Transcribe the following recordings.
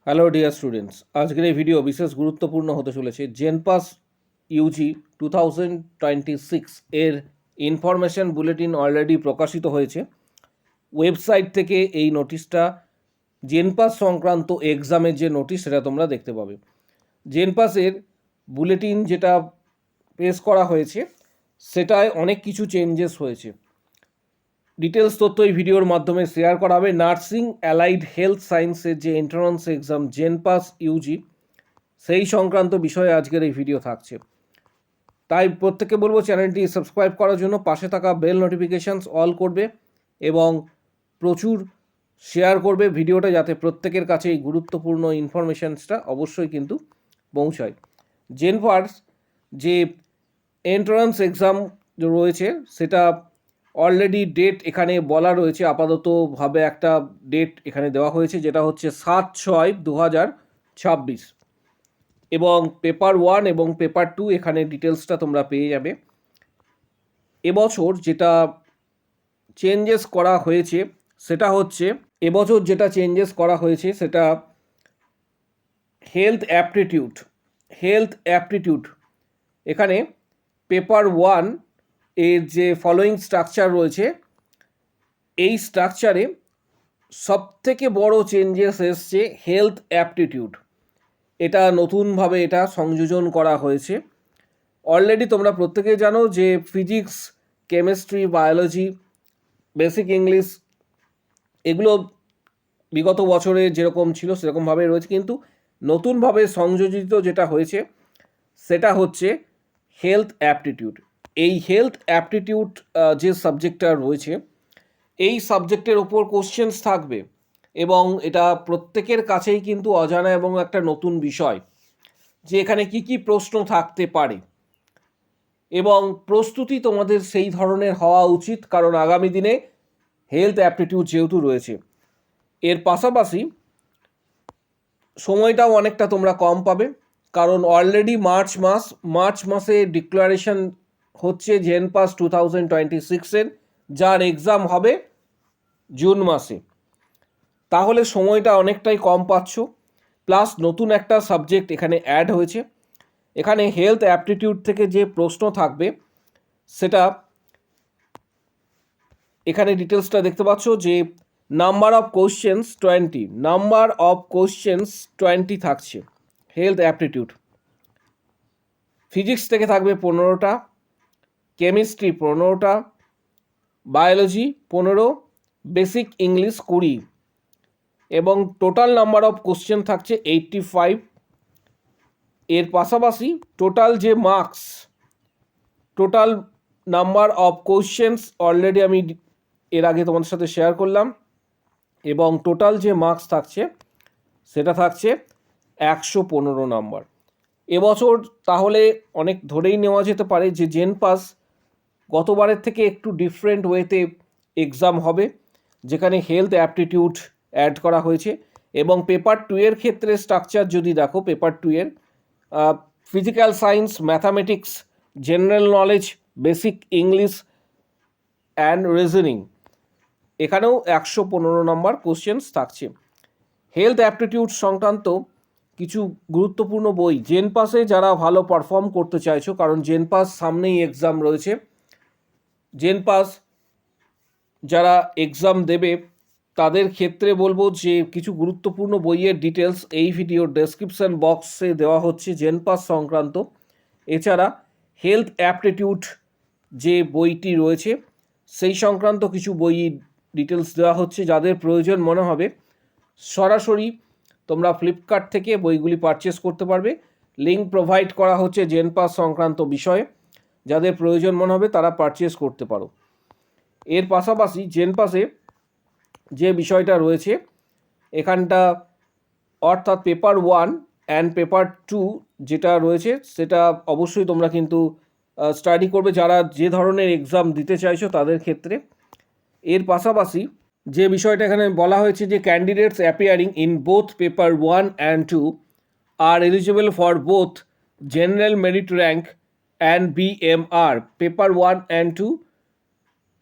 Hello dear students, আজকের এই video বিশেষ গুরুত্বপূর্ণ হতে চলেছে। জেনপাস ইউজি 2026 এর ইনফরমেশন বুলেটিন অলরেডি প্রকাশিত হয়েছে। ওয়েবসাইট থেকে এই নোটিশটা জেনপাস সংক্রান্ত এক্সামের যে নোটিশ সেটা তোমরা দেখতে পাবে। জেনপাসের বুলেটিন যেটা পেশ করা হয়েছে সেটায় অনেক কিছু চেঞ্জেস হয়েছে। ডিটেলস তথ্য এই ভিডিওর মাধ্যমে শেয়ার করা হবে। নার্সিং অ্যালাইড হেলথ সায়েন্সের যে এন্ট্রান্স এক্সাম জেনপাস ইউজি সেই সংক্রান্ত বিষয়ে আজকের এই ভিডিও থাকছে। তাই প্রত্যেককে বলবো চ্যানেলটি সাবস্ক্রাইব করার জন্য, পাশে থাকা বেল নোটিফিকেশানস অল করবে এবং প্রচুর শেয়ার করবে ভিডিওটা, যাতে প্রত্যেকের কাছে এই গুরুত্বপূর্ণ ইনফরমেশানসটা অবশ্যই কিন্তু পৌঁছায়। জেনপাস যে এন্ট্রান্স এক্সাম রয়েছে সেটা অলরেডি ডেট এখানে বলা রয়েছে, আপাততভাবে একটা ডেট এখানে দেওয়া হয়েছে যেটা হচ্ছে 7/6/2026 এবং পেপার 1 এবং পেপার 2 এখানে ডিটেলসটা তোমরা পেয়ে যাবে। এবছর যেটা চেঞ্জেস করা হয়েছে সেটা হচ্ছে হেলথ অ্যাপটিটিউড। এখানে পেপার 1 এর যে ফলোয়িং স্ট্রাকচার রয়েছে, এই স্ট্রাকচারে সবথেকে বড় চেঞ্জেস এসছে হেলথ অ্যাপটিটিউড। এটা নতুনভাবে এটা সংযোজন করা হয়েছে। অলরেডি তোমরা প্রত্যেকেই জানো যে physics, chemistry, biology, basic English এগুলো বিগত বছরে যেরকম ছিল সেরকমভাবে রয়েছে, কিন্তু নতুনভাবে সংযোজিত যেটা হয়েছে সেটা হচ্ছে হেলথ অ্যাপটিটিউড। এই হেলথ অ্যাপটিটিউড যে সাবজেক্টটা রয়েছে, এই সাবজেক্টের ওপর কোশ্চেন্স থাকবে এবং এটা প্রত্যেকের কাছেই কিন্তু অজানা এবং একটা নতুন বিষয় যে এখানে কি কি প্রশ্ন থাকতে পারে, এবং প্রস্তুতি তোমাদের সেই ধরনের হওয়া উচিত, কারণ আগামী দিনে হেলথ অ্যাপটিটিউড যেহেতু রয়েছে। এর পাশাপাশি সময়টাও অনেকটা তোমরা কম পাবে, কারণ অলরেডি মার্চ মাসে ডিক্লারেশন হচ্ছে জেনপাস 2026-এর, যার এক্সাম হবে জুন মাসে। তাহলে সময়টা অনেকটাই কম পাচ্ছ। প্লাস নতুন একটা সাবজেক্ট এখানে অ্যাড হয়েছে। এখানে হেলথ অ্যাপটিটিউড থেকে যে প্রশ্ন থাকবে সেটা এখানে ডিটেলসটা দেখতে পাচ্ছ যে নাম্বার অফ কোশ্চেন্স 20 থাকছে হেলথ অ্যাপটিটিউড। ফিজিক্স থেকে থাকবে 15টা, কেমিস্ট্রি 15টা, বায়োলজি 15, বেসিক ইংলিশ 20, এবং টোটাল নাম্বার অফ কোশ্চেন থাকছে 85। এর পাশাপাশি total number of questions already আমি এর আগে তোমাদের সাথে শেয়ার করলাম, এবং টোটাল যে মার্কস থাকছে সেটা থাকছে 115 নাম্বার। এবছর তাহলে অনেক ধরেই নেওয়া যেতে পারে যে জেনপাস গতবারের থেকে একটু ডিফারেন্ট ওয়েতে এক্সাম হবে, যেখানে হেলথ অ্যাপটিটিউড অ্যাড করা হয়েছে। এবং পেপার 2 এর ক্ষেত্রে স্ট্রাকচার যদি দেখো, পেপার 2 এর physical science, mathematics, general knowledge, basic English and reasoning, এখানেও 115 নম্বর কোশ্চেন্স থাকছে। হেলথ অ্যাপটিটিউড সংক্রান্ত কিছু গুরুত্বপূর্ণ বই জেনপাসে যারা ভালো পারফর্ম করতে চাইছো, কারণ জেনপাস সামনেই এক্সাম রয়েছে, জেনপাস যারা এক্সাম দেবে তাদের ক্ষেত্রে বলবো যে কিছু গুরুত্বপূর্ণ বইয়ের ডিটেলস এই ভিডিওর ডেসক্রিপশন বক্সে দেওয়া হচ্ছে জেনপাস সংক্রান্ত। এছাড়া হেলথ অ্যাপটিটিউড যে বইটি রয়েছে সেই সংক্রান্ত কিছু বই ডিটেলস দেওয়া হচ্ছে। যাদের প্রয়োজন মনে হবে সরাসরি তোমরা ফ্লিপকার্ট থেকে বইগুলি পারচেস করতে পারবে। লিঙ্ক প্রোভাইড করা হচ্ছে জেনপাস সংক্রান্ত বিষয়ে, যাদের প্রয়োজন মনে হবে তারা পারচেস করতে পারো। এর পাশাপাশি জেনপাসে যে বিষয়টা রয়েছে এখানটা, অর্থাৎ পেপার 1 অ্যান্ড পেপার 2 যেটা রয়েছে সেটা অবশ্যই তোমরা কিন্তু স্টাডি করবে যারা যে ধরনের এক্সাম দিতে চাইছো তাদের ক্ষেত্রে। এর পাশাপাশি যে বিষয়টা এখানে বলা হয়েছে যে candidates appearing in both paper 1 and 2 are eligible for both general merit rank and BMR paper 1 and 2.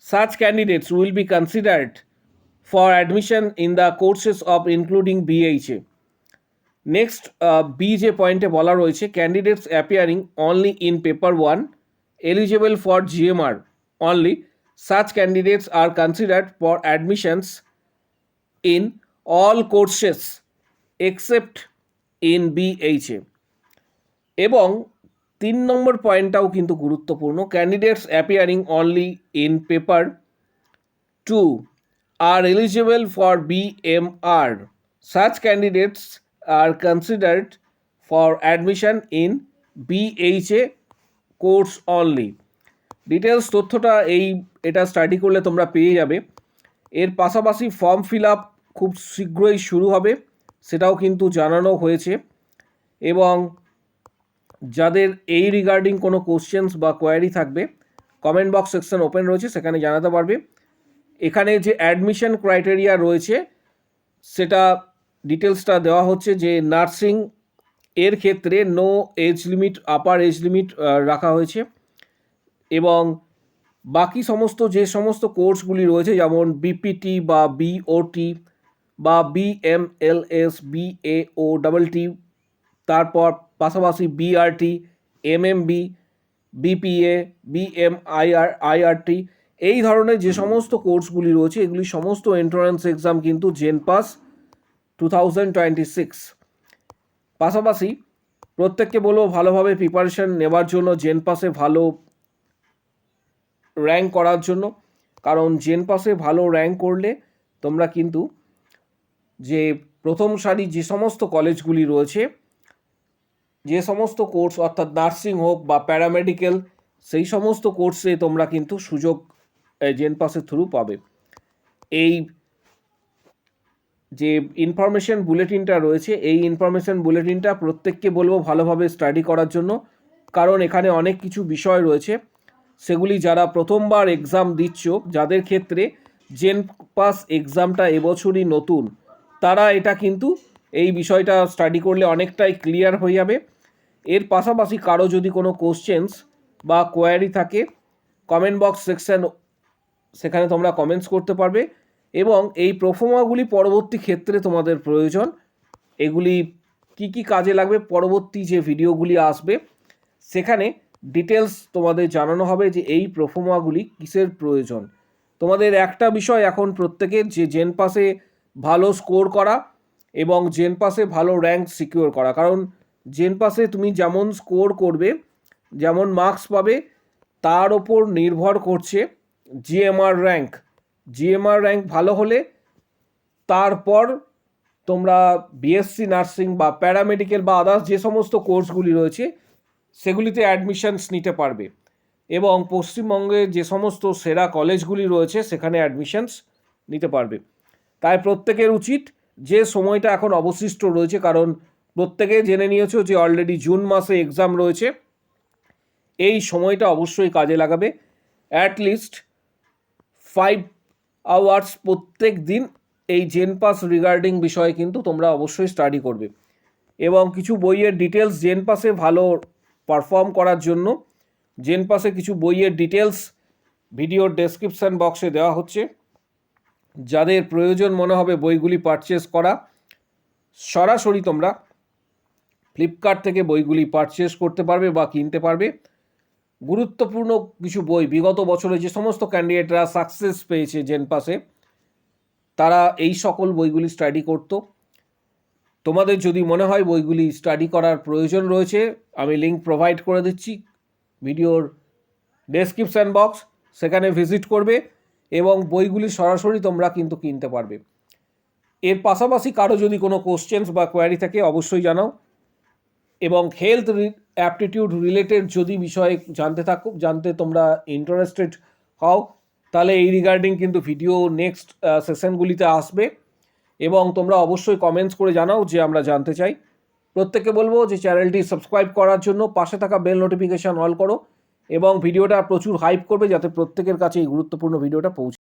Such candidates will be considered for admission in the courses of including BHA. Next B যে পয়েন্টে বলা রয়েছে, candidates appearing only in paper 1 eligible for GMR only, such candidates are considered for admissions in all courses except in BHA. এবং 3 নম্বর পয়েন্টটাও কিন্তু গুরুত্বপূর্ণ, candidates appearing only in paper 2 are eligible for BMR. Such candidates are considered for admission in BHA course only. Details তথ্যটা এটা study করলে তোমরা পেয়ে যাবে। এর পাশাপাশি ফর্ম ফিল আপ খুব শীঘ্রই শুরু হবে, সেটাও কিন্তু জানানো হয়েছে। এবং যাদের এই রিগার্ডিং কোনো কোশ্চেন্স বা কোয়ারি থাকবে, কমেন্ট বক্স সেকশন ওপেন রয়েছে, সেখানে জানাতে পারবে। এখানে যে অ্যাডমিশন ক্রাইটেরিয়া রয়েছে সেটা ডিটেলসটা দেওয়া হচ্ছে, যে নার্সিং এর ক্ষেত্রে no age limit, upper age limit রাখা হয়েছে। এবং বাকি সমস্ত যে সমস্ত কোর্সগুলি রয়েছে, যেমন বিপিটি বা বিওটি বা বিএমএলএস, বিএওটি, তারপর পাশাপাশি বিআরটি, এমএমবি, বিপিএ, বিএমআইআরটি, এই ধরনের যে সমস্ত কোর্সগুলি রয়েছে এগুলি সমস্ত এন্ট্রান্স এক্সাম কিন্তু জেনপাস 2026। পাশাপাশি প্রত্যেককে বলবো ভালোভাবে প্রিপারেশন নেওয়ার জন্য, জেনপাসে ভালো র্যাঙ্ক করার জন্য। কারণ জেনপাসে ভালো র্যাঙ্ক করলে তোমরা কিন্তু যে প্রথম সারি যে সমস্ত কলেজগুলি রয়েছে, যে সমস্ত কোর্স অর্থাৎ নার্সিং হোক বা প্যারামেডিক্যাল, সেই সমস্ত কোর্সে তোমরা কিন্তু সুযোগ জেনপাসের থ্রু পাবে। এই যে ইনফরমেশন বুলেটিনটা রয়েছে, এই ইনফরমেশন বুলেটিনটা প্রত্যেককে বলবো ভালোভাবে স্টাডি করার জন্য। কারণ এখানে অনেক কিছু বিষয় রয়েছে, সেগুলি যারা প্রথমবার এক্সাম দিচ্ছ, যাদের ক্ষেত্রে জেনপাস এক্সামটা এবছরই নতুন, তারা এটা কিন্তু এই বিষয়টা স্টাডি করলে অনেকটাই ক্লিয়ার হয়ে যাবে। এর পাশাপাশি কারো যদি কোনো কোশ্চেন্স বা কোয়ারি থাকে, কমেন্ট বক্স সেকশন, সেখানে তোমরা কমেন্টস করতে পারবে। এবং এই প্রোফোমাগুলি পরবর্তী ক্ষেত্রে তোমাদের প্রয়োজন, এগুলি কি কি কাজে লাগবে পরবর্তী যে ভিডিওগুলি আসবে সেখানে ডিটেলস তোমাদের জানানো হবে যে এই প্রোফোমাগুলি কিসের প্রয়োজন। তোমাদের একটা বিষয় এখন প্রত্যেকের, যে জেনপাসে ভালো স্কোর করা এবং জেনপাসে ভালো র্যাঙ্ক সিকিওর করা। কারণ জেনপাসে তুমি যেমন স্কোর করবে, যেমন মার্কস পাবে, তার ওপর নির্ভর করছে জিএমআর র্যাঙ্ক। জিএমআর র্যাঙ্ক ভালো হলে তারপর তোমরা বিএসসি নার্সিং বা প্যারামেডিক্যাল বা আদার্স যে সমস্ত কোর্সগুলি রয়েছে সেগুলিতে অ্যাডমিশনস নিতে পারবে। এবং পশ্চিমবঙ্গে যে সমস্ত সেরা কলেজগুলি রয়েছে সেখানে অ্যাডমিশনস নিতে পারবে। তাই প্রত্যেকের উচিত, যে সময়টা এখন অবশিষ্ট রয়েছে, কারণ প্রত্যেকে জেনে নিয়েছো যে অলরেডি জুন মাসে এক্সাম রয়েছে, এই সময়টা অবশ্যই কাজে লাগাবে। অ্যাটলিস্ট 5 আওয়ার্স প্রত্যেক দিন এই জেনপাস রিগার্ডিং বিষয়ে কিন্তু তোমরা অবশ্যই স্টাডি করবে। এবং কিছু বইয়ের ডিটেলস জেনপাসে ভালো পারফর্ম করার জন্য, জেনপাসে কিছু বইয়ের ডিটেলস ভিডিওর ডেসক্রিপশান বক্সে দেওয়া হচ্ছে। যাদের প্রয়োজন মনে হবে বইগুলি পারচেস করা, সরাসরি তোমরা ফ্লিপকার্ট থেকে বইগুলি পারচেস করতে পারবে বা কিনতে পারবে। গুরুত্বপূর্ণ কিছু বই, বিগত বছরে যে সমস্ত ক্যান্ডিডেটরা সাকসেস পেয়েছে জেনপাসে, তারা এই সকল বইগুলি স্টাডি করতো। তোমাদের যদি মনে হয় বইগুলি স্টাডি করার প্রয়োজন রয়েছে, আমি লিঙ্ক প্রোভাইড করে দিচ্ছি ভিডিওর ডেসক্রিপশান বক্স, সেখানে ভিজিট করবে এবং বইগুলি সরাসরি তোমরা কিন্তু কিনতে পারবে। এর পাশাপাশি কারো যদি কোনো কোশ্চেন্স বা কোয়ারি থাকে অবশ্যই জানাও। এবং হেলথ অ্যাপটিটিউড রিলেটেড যদি বিষয়ে জানতে তোমরা ইন্টারেস্টেড হও, তাহলে এই রিগার্ডিং কিন্তু ভিডিও নেক্সট সেশনগুলিতে আসবে। এবং তোমরা অবশ্যই কমেন্টস করে জানাও যে আমরা জানতে চাই। প্রত্যেককে বলবো যে চ্যানেলটি সাবস্ক্রাইব করার জন্য পাশে থাকা বেল নোটিফিকেশান অল করো এবং ভিডিওটা প্রচুর হাইপ করবে, যাতে প্রত্যেকের কাছে এই গুরুত্বপূর্ণ ভিডিওটা পৌঁছে।